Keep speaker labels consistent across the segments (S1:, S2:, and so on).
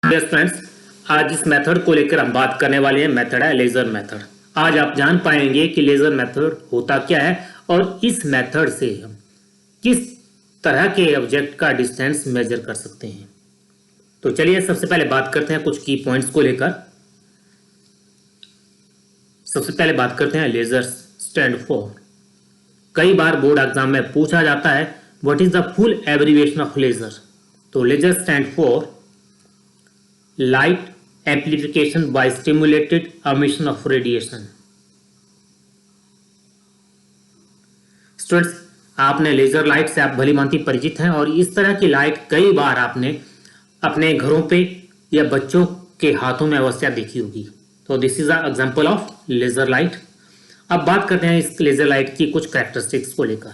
S1: Dear friends, आज इस method को लेकर हम बात करने वाले हैं। मेथड है लेजर मेथड। आज आप जान पाएंगे कि लेजर मेथड होता क्या है और इस मेथड से हम किस तरह के ऑब्जेक्ट का डिस्टेंस मेजर कर सकते हैं। तो चलिए सबसे पहले बात करते हैं कुछ की पॉइंट्स को लेकर। सबसे पहले बात करते हैं लेजर स्टैंड फॉर। कई बार बोर्ड एग्जाम में पूछा जाता है what is the full abbreviation of laser. तो laser stand for light amplification by stimulated emission of radiation। Students, आपने लेजर लाइट से आप भली भांति परिचित हैं और इस तरह की लाइट कई बार आपने अपने घरों पे या बच्चों के हाथों में अवश्य देखी होगी। तो this is a example of laser light. अब बात करते हैं इस लेजर लाइट की कुछ कैरेक्टरिस्टिक्स को लेकर।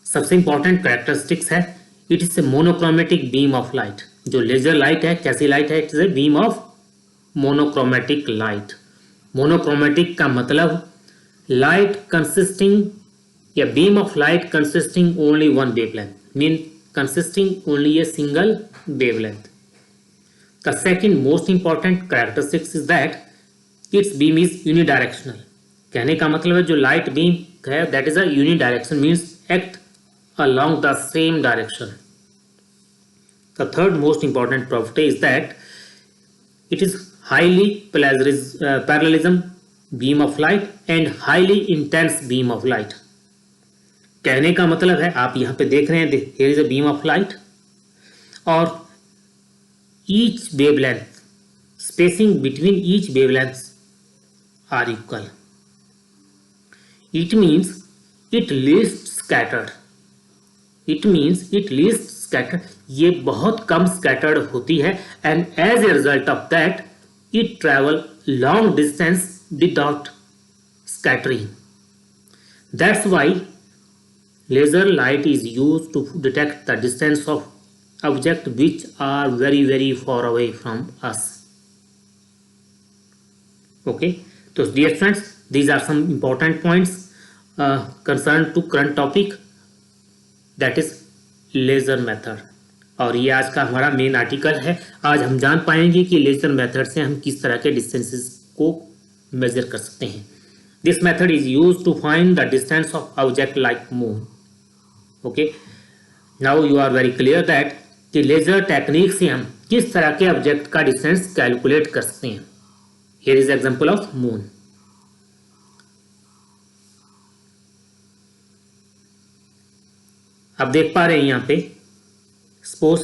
S1: सबसे इंपॉर्टेंट कैरेक्टरिस्टिक्स है it is a monochromatic beam of light. जो लेजर लाइट है कैसी लाइट है? It is a beam of monochromatic light. Monochromatic का मतलब लाइट कंसिस्टिंग या beam of light consisting only one wavelength, mean consisting only a single wavelength. The second most important characteristics is that it's beam is unidirectional. कहने का मतलब है जो light beam है that is a यूनिडायरेक्शन, means act along the same direction. The third most important property is that it is highly parallelism beam of light and highly intense beam of light. कहने का मतलब है आप यहाँ पे देख रहे हैं here is a beam of light और each wavelength spacing between each wavelengths are equal. It means it least scattered. It means it least scatter, ये बहुत कम स्कैटर्ड होती है and as a result of that it travel long distance without scattering. That's why laser light is use to detect the distance of object which are very far away from us. Okay, तो dear friends, these are some important points concern to current topic that is laser method. और ये आज का हमारा main article है। आज हम जान पाएंगे कि लेजर मेथड से हम किस तरह के डिस्टेंसेस को मेजर कर सकते हैं। This method is use to find the distance of object like moon. Okay, now you are very clear that कि लेजर टेक्निक से हम किस तरह के ऑब्जेक्ट का डिस्टेंस कैलकुलेट कर सकते हैं। Here is example of moon. आप देख पा रहे हैं यहाँ पे suppose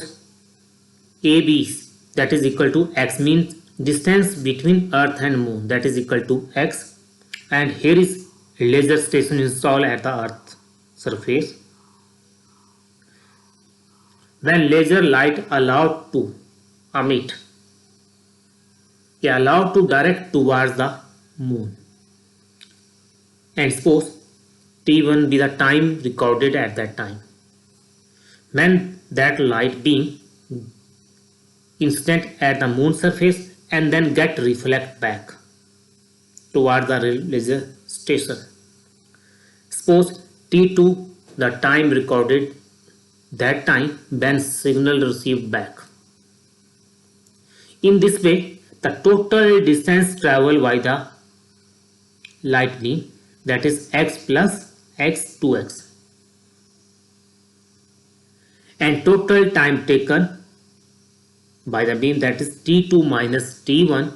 S1: A B that is equal to X, mean distance between earth and moon that is equal to X and here is laser station install at the earth surface. When laser light allowed to emit allowed to direct towards the moon and suppose t1 be the time recorded at that time. When that light beam incident at the moon surface and then get reflect back towards the laser station. Suppose T2 the time recorded that time when signal received back. In this way, the total distance traveled by the light beam that is x plus x2x and total time taken by the beam that is t2 minus t1.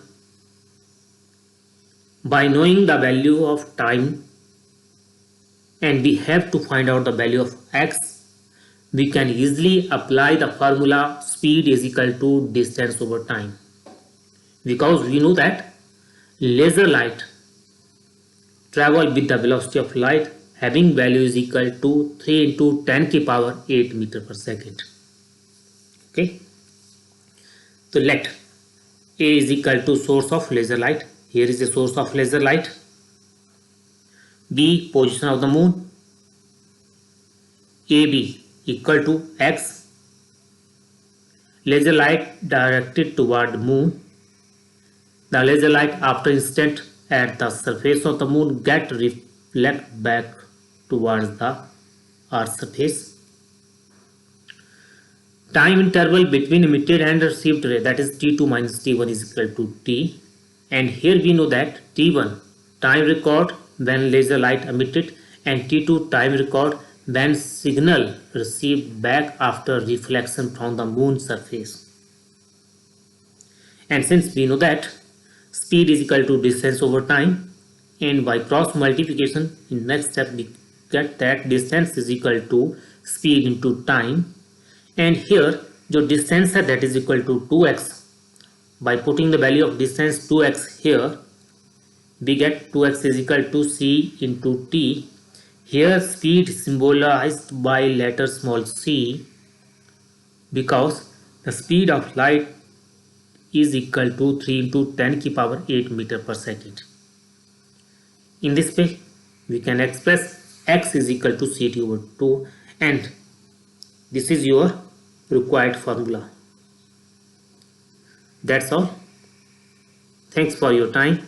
S1: By knowing the value of time and we have to find out the value of x, we can easily apply the formula speed is equal to distance over time, because we know that laser light travel with the velocity of light having value is equal to 3 into 10 की power 8 meter per second. Okay, so let A is equal to source of laser light. Here is the source of laser light. B position of the moon. AB equal to x. Laser light directed toward the moon. The laser light after instant at the surface of the moon get reflect back towards the earth surface. Time interval between emitted and received ray, that is T2 minus T1 is equal to T. And here we know that T1 time record when laser light emitted and T2 time record when signal received back after reflection from the moon surface. And since we know that speed is equal to distance over time, and by cross multiplication in next step we get that distance is equal to speed into time, and here जो distance है that is equal to 2x. By putting the value of distance 2x here, we get 2x is equal to c into t. Here speed symbolized by letter small c, because the speed of light is equal to 3 into 10 की power 8 meter per second. In this way, we can express x is equal to ct over 2, and this is your required formula. That's all. Thanks for your time.